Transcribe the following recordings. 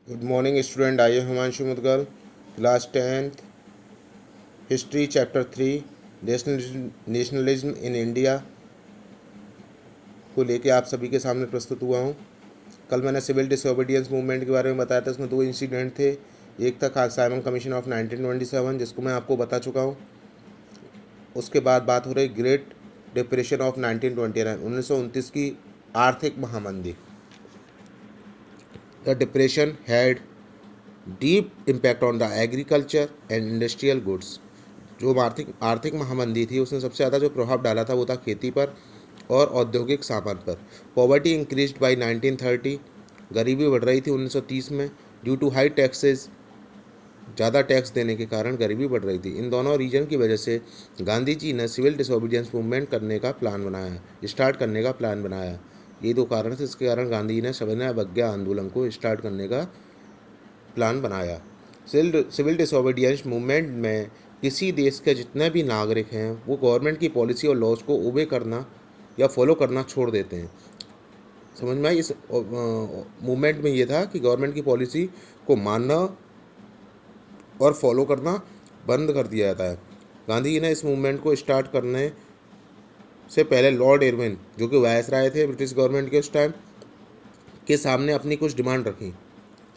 Good morning student. I am Himanshu Mudgal, class 10th history chapter 3 nationalism in India को लेके आप सभी के सामने प्रस्तुत हुआ हूँ। कल मैंने सिविल डिसोबीडियंस मूवमेंट के बारे में बताया था। इसमें दो इंसिडेंट थे। एक था साइमन कमीशन ऑफ 1927 जिसको मैं आपको बता चुका हूँ। उसके बाद बात हो रही ग्रेट डिप्रेशन ऑफ 1929 की आर्थिक महामंदी। The depression had deep impact on the agriculture and industrial goods. जो आर्थिक महामंदी थी उसने सबसे ज़्यादा जो प्रभाव डाला था वो था खेती पर और औद्योगिक सामान पर। Poverty increased by 1930। गरीबी बढ़ रही थी 1930 में ड्यू टू हाई टैक्सेस। ज़्यादा टैक्स देने के कारण गरीबी बढ़ रही थी। इन दोनों रीजन की वजह से गांधी जी ने सिविल डिसोबीडियंस मूवमेंट स्टार्ट करने का प्लान बनाया। ये दो कारण थे, इसके कारण गांधी जी ने सविनय अवज्ञा आंदोलन को स्टार्ट करने का प्लान बनाया। सिविल डिसोबीडियंस मूवमेंट में किसी देश के जितने भी नागरिक हैं वो गवर्नमेंट की पॉलिसी और लॉज को ओबे करना या फॉलो करना छोड़ देते हैं। समझ में आई? इस मूवमेंट में ये था कि गवर्नमेंट की पॉलिसी को मानना और फॉलो करना बंद कर दिया जाता है। गांधी जी ने इस मूवमेंट को स्टार्ट करने से पहले लॉर्ड इरविन, जो कि वायसराय थे ब्रिटिश गवर्नमेंट के उस टाइम, के सामने अपनी कुछ डिमांड रखी।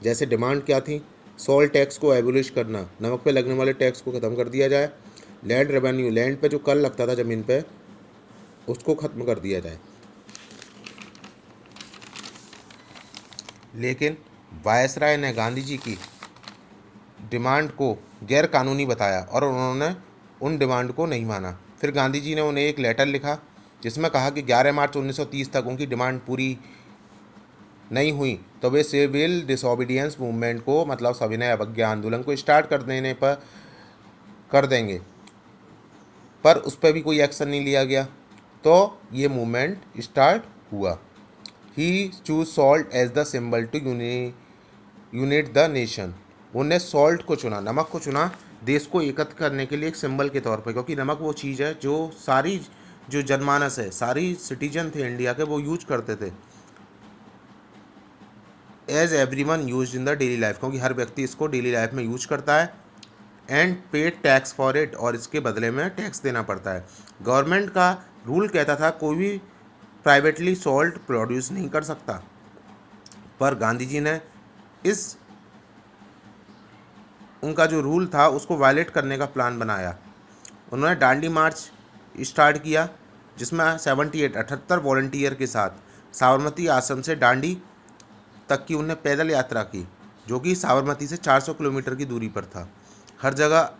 जैसे डिमांड क्या थी? सॉल्ट टैक्स को एबोलिश करना, नमक पे लगने वाले टैक्स को ख़त्म कर दिया जाए। लैंड रेवेन्यू, लैंड पे जो कर लगता था ज़मीन पे, उसको ख़त्म कर दिया जाए। लेकिन वायसराय ने गांधी जी की डिमांड को गैर कानूनी बताया और उन्होंने उन डिमांड को नहीं माना। फिर गांधी जी ने उन्हें एक लेटर लिखा जिसमें कहा कि 11 मार्च 1930 तक उनकी डिमांड पूरी नहीं हुई तो वे सिविल डिसोबीडियंस मूवमेंट को, मतलब सविनय अवज्ञा आंदोलन को स्टार्ट कर देंगे। पर उस पर भी कोई एक्शन नहीं लिया गया, तो ये मूवमेंट स्टार्ट हुआ। He choose salt as the symbol to unite the nation. उन्होंने सॉल्ट को चुना, नमक को चुना देश को एकत्र करने के लिए एक सिंबल के तौर पर, क्योंकि नमक वो चीज़ है जो सारी जो जनमानस है, सारी सिटीजन थे इंडिया के, वो यूज करते थे as everyone used in the daily life, क्योंकि हर व्यक्ति इसको डेली लाइफ में यूज करता है। And paid tax for it, और इसके बदले में टैक्स देना पड़ता है। गवर्नमेंट का रूल कहता था कोई भी प्राइवेटली सॉल्ट प्रोड्यूस नहीं कर सकता, पर गांधी जी ने इस उनका जो रूल था उसको वायलेट करने का प्लान बनाया। उन्होंने दांडी मार्च स्टार्ट किया जिसमें 78 वॉलंटियर के साथ साबरमती आश्रम से दांडी तक की उन्हें पैदल यात्रा की, जो कि साबरमती से 400 किलोमीटर की दूरी पर था। हर जगह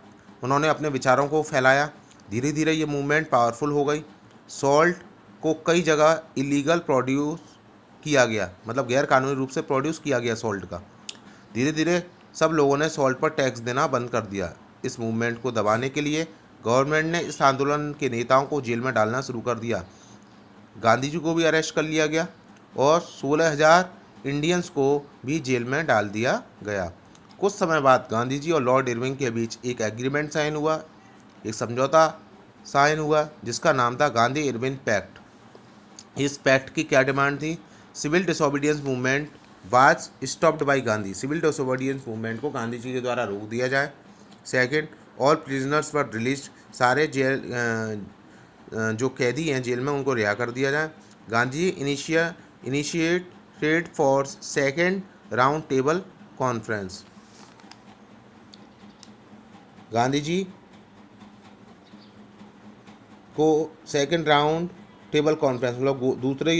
उन्होंने अपने विचारों को फैलाया। धीरे धीरे ये मूवमेंट पावरफुल हो गई। सॉल्ट को कई जगह इलीगल प्रोड्यूस किया गया, मतलब गैर कानूनी रूप से प्रोड्यूस किया गया सॉल्ट का। धीरे धीरे सब लोगों ने सॉल्ट पर टैक्स देना बंद कर दिया। इस मूवमेंट को दबाने के लिए गवर्नमेंट ने इस आंदोलन के नेताओं को जेल में डालना शुरू कर दिया। गांधी जी को भी अरेस्ट कर लिया गया और 16,000 इंडियंस को भी जेल में डाल दिया गया। कुछ समय बाद गांधी जी और लॉर्ड इरविन के बीच एक एग्रीमेंट साइन हुआ, एक समझौता साइन हुआ जिसका नाम था गांधी इरविन पैक्ट। इस पैक्ट की क्या डिमांड थी? Civil disobedience movement was stopped by Gandhi. Civil disobedience movement को गांधी जी के द्वारा रोक दिया जाए। Second, all prisoners were release, सारे जेल जो कैदी हैं जेल में उनको रिहा कर दिया जाए। Gandhi initiated for second round table conference. Gandhi ji को सेकेंड राउंड टेबल कॉन्फ्रेंस, मतलब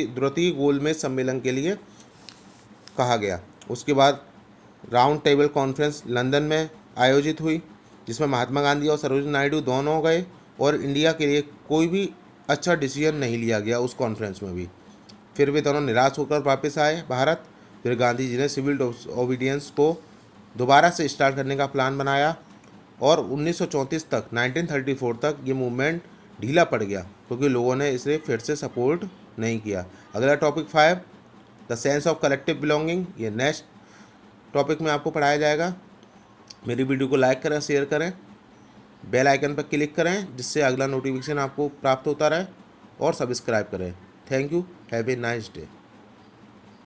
द्वितीय गोलमेज सम्मेलन के लिए कहा गया। उसके बाद राउंड टेबल कॉन्फ्रेंस लंदन में आयोजित हुई जिसमें महात्मा गांधी और सरोजिनी नायडू दोनों गए, और इंडिया के लिए कोई भी अच्छा डिसीजन नहीं लिया गया उस कॉन्फ्रेंस में भी। फिर वे दोनों निराश होकर वापस आए भारत। फिर गांधी जी ने सिविल डिसोबीडियंस को दोबारा से स्टार्ट करने का प्लान बनाया और 1934 तक 1934 तक ये मूवमेंट ढीला पड़ गया क्योंकि लोगों ने इसे फिर से सपोर्ट नहीं किया। अगला topic 5, the sense of collective belonging, ये नेक्स्ट टॉपिक में आपको पढ़ाया जाएगा। मेरी वीडियो को लाइक करें, शेयर करें, बेल आइकन पर क्लिक करें जिससे अगला नोटिफिकेशन आपको प्राप्त होता रहे, और सब्सक्राइब करें। Thank you, have a nice day.